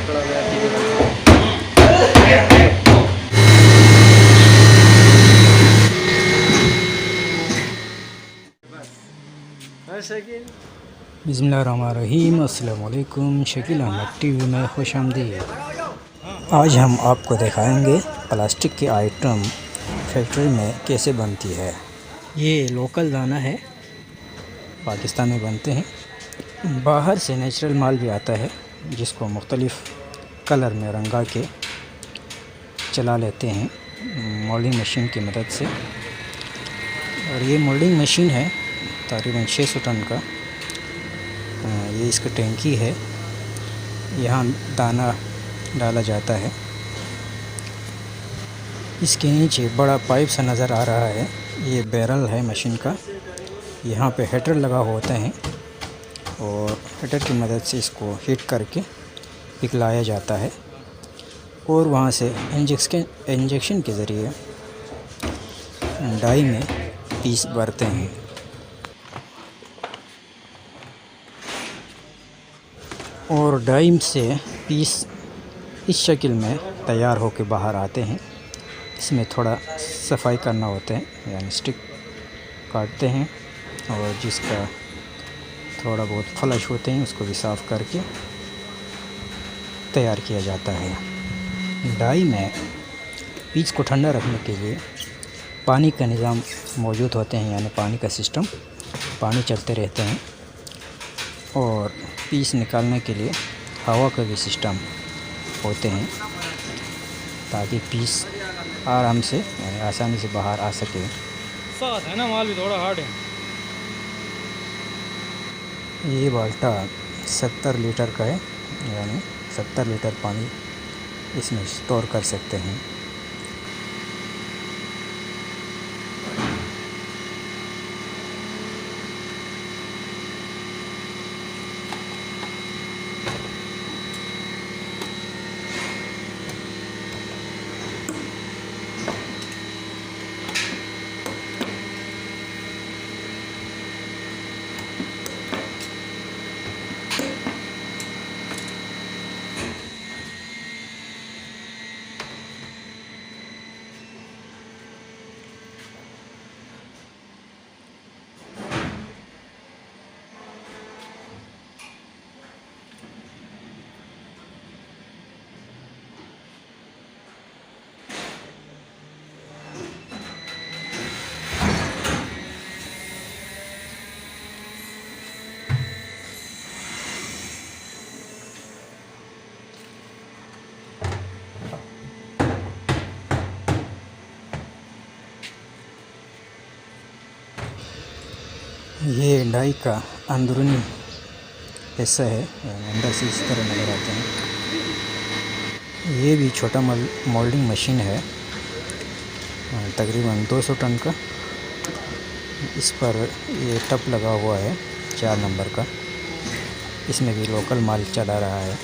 पकड़ा गया ठीक है। बिस्मिल्लाहिर्रहमानिर्रहीम। अस्सलाम वालेकुम। शकील अहमद टीवी में खुश आमदीद। आज हम आपको दिखाएंगे प्लास्टिक के आइटम फैक्ट्री में कैसे बनती है। ये लोकल दाना है, पाकिस्तान में बनते हैं। बाहर से नेचुरल माल भी आता है जिसको मुख्तलिफ़ कलर में रंगा के चला लेते हैं मोल्डिंग मशीन की मदद से। और ये मोल्डिंग मशीन है तकरीबन 600 टन का। ये इसका टैंकी है, यहाँ दाना डाला जाता है। इसके नीचे बड़ा पाइप सा नज़र आ रहा है, ये बैरल है मशीन का। यहाँ पे हीटर लगा होता है और हीटर की मदद से इसको हीट करके पिघलाया जाता है और वहाँ से इंजेक्शन के ज़रिए डाई में पीस भरते हैं। और डाई से पीस इस शक्ल में तैयार होकर बाहर आते हैं। इसमें थोड़ा सफाई करना होता है, यानी स्टिक काटते हैं और जिसका थोड़ा बहुत फ्लश होते हैं उसको भी साफ़ करके तैयार किया जाता है। डाई में पीस को ठंडा रखने के लिए पानी का निज़ाम मौजूद होते हैं, यानी पानी का सिस्टम, पानी चलते रहते हैं। और पीस निकालने के लिए हवा का भी सिस्टम होते हैं ताकि पीस आराम से यानी आसानी से बाहर आ सके। साथ है ना, माल भी थोड़ा हार्ड है। ये बाल्टा 70 लीटर का है, यानी 70 लीटर पानी इसमें स्टोर कर सकते हैं। ये डाई का अंदरूनी हिस्सा है, अंदर से इस तरह नज़र आते हैं। ये भी छोटा मोल्डिंग मशीन है, तकरीबन 200 टन का। इस पर ये टप लगा हुआ है 4 नंबर का, इसमें भी लोकल माल चला रहा है।